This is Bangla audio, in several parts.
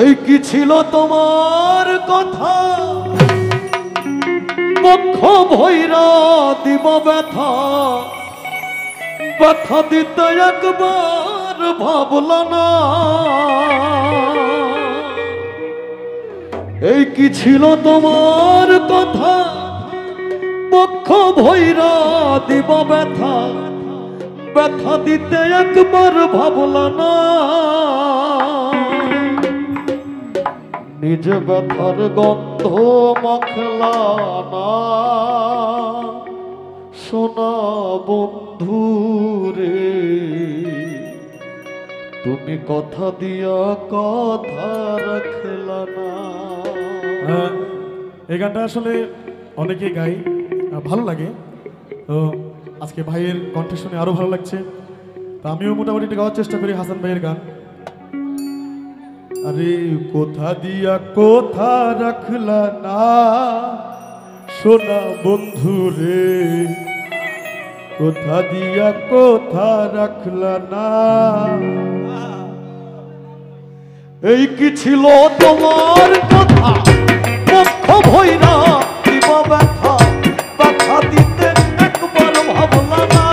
এই কি ছিল তোমার কথা বক্ষ ভৈরা দিব ব্যথা ব্যথা দিতে একবার ভাবল না এই কি ছিল তোমার কথা বক্ষ ভৈরা দিব ব্যথা ব্যথা দিতে একবার ভাবল না নিজ ব্যথার গন্ধ মাখলা না সোনা বন্ধু রে তুমি কথা দিয়া কথা রাখলা না। এই গানটা আসলে অনেকে গাই, ভালো লাগে। তো আজকে ভাইয়ের কণ্ঠ শুনে আরো ভালো লাগছে। তো আমিও মোটামুটি একটা গাওয়ার চেষ্টা করি হাসান ভাইয়ের গান। আরে কোথা দিয়া কোথা রাখলা না সোনা বন্ধু রে কোথা দিয়া কোথা রাখলা না এই কি ছিল তোমার কথা বক্ষ ভৈরা দিব ব্যথা ব্যথা দিতে একবার ভাবলা না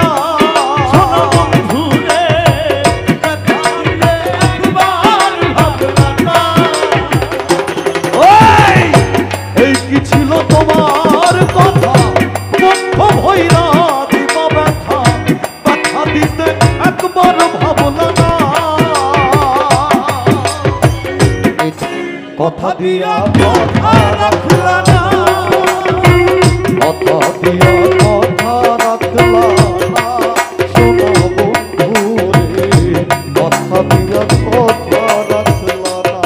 সোনা বন্ধু রে ব্যথা দিতে একবার ভাবলা না ওই এই কি ছিল তোমার কথা বক্ষ ভৈরা দিব ব্যথা ব্যথা দিতে একবার ভাবলা না কথা দিয়া কথা রাখলা না কথা দিয়া কথা রাখলা না সোনা বন্ধু রে কথা দিয়া কথা রাখলা না।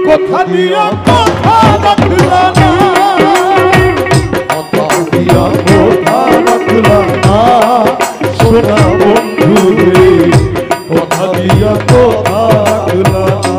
কথা দিয়া কথা রাখলা না কথা দিয়া কথা রাখলা না সোনা বন্ধু রে কথা দিয়া কথা রাখলা না।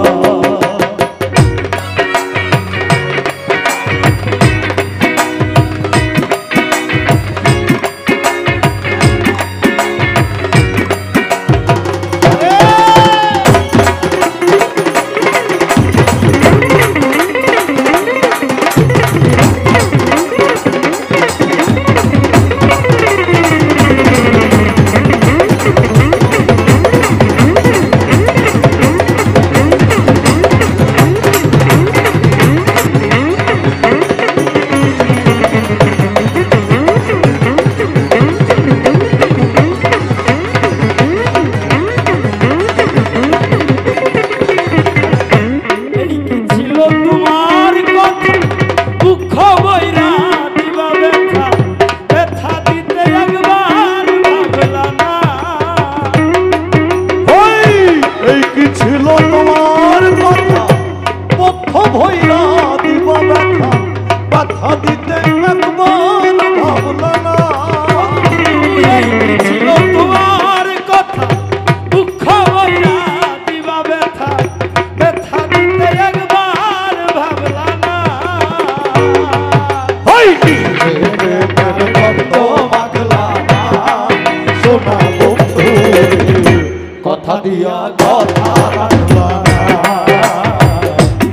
দিয়া কথা রাখলা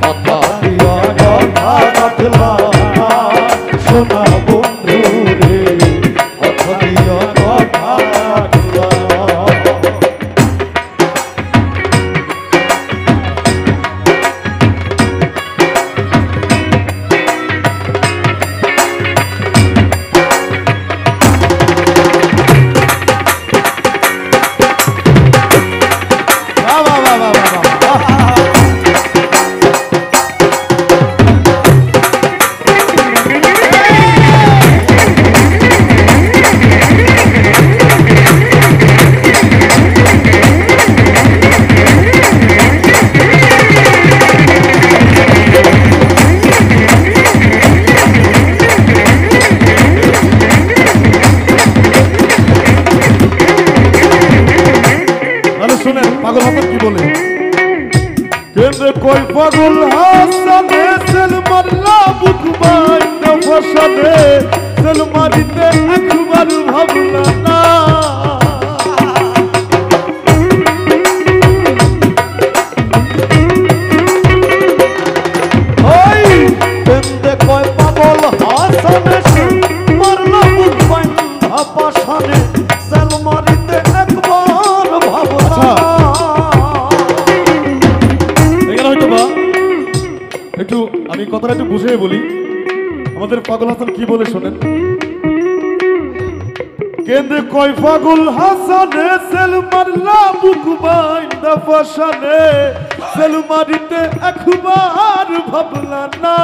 কথা দিয়া কথা রাখলা সোনা বন্ধু রে কথা দিয়া কথা রাখলা শুনেন পাগল হাসান কি বলে কেন্দ্রে কই পাগল হাসানে সেল মারলা বুক বাইন্দা ফসানে সেল মারিতে একবার ভাবলা না ওই কেন্দ্রে কই পাগল হাসানে সেল মারলা বুক বাইন্দা ফসানে সেল মারিতে একবার ভাবলা একটু আমি কথাটা একটু বুঝিয়ে বলি আমাদের পাগল হাসান কি বলে শোনেন কেন্দ্রে কয় পাগল হাসানে সেল মারলা বুক বাইন্দা ফসানে সেল মারিতে একবার ভাবলা না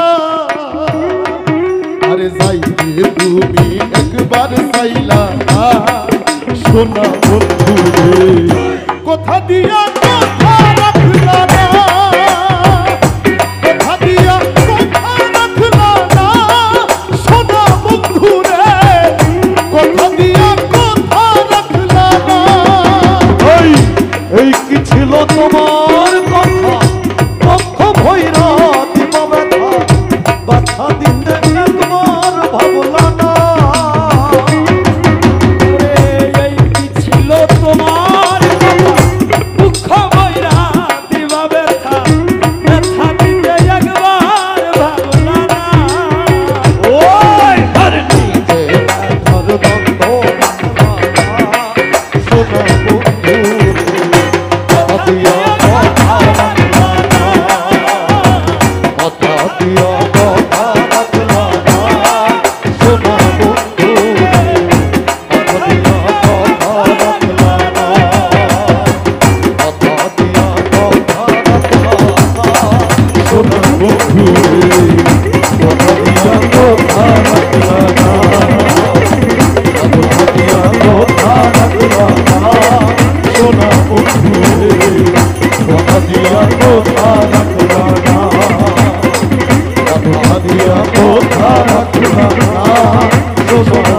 আরে যাইতে তুমি একবার চাইলা না সোনা বন্ধু রে কথা দিয়া কথা রাখলা না এই কি ছিল তোমার কথা পক্ষ ভৈরা দিবা ব্যথা ব্যথা দিতে একবার ভাবলা না এই কি ছিল তোমার কথা দুঃখ ভৈরা দিবা ব্যথা ব্যথা দিতে একবার ভাবলা না ওই আর নিজে ব্যথার দ্বন্দ্ব সোনা বন্ধু দিয়া কথা রাখলা না কথা দিয়া কথা রাখলা না সোনা বন্ধু কথা দিয়া কথা রাখলা না কথা দিয়া কথা রাখলা না সোনা বন্ধু কথা দিয়া কথা রাখলা না কথা দিয়া কথা রাখলা না সোনা বন্ধু কথা দিয়া কথা রাখলা না কথা দিয়া কথা রাখলা না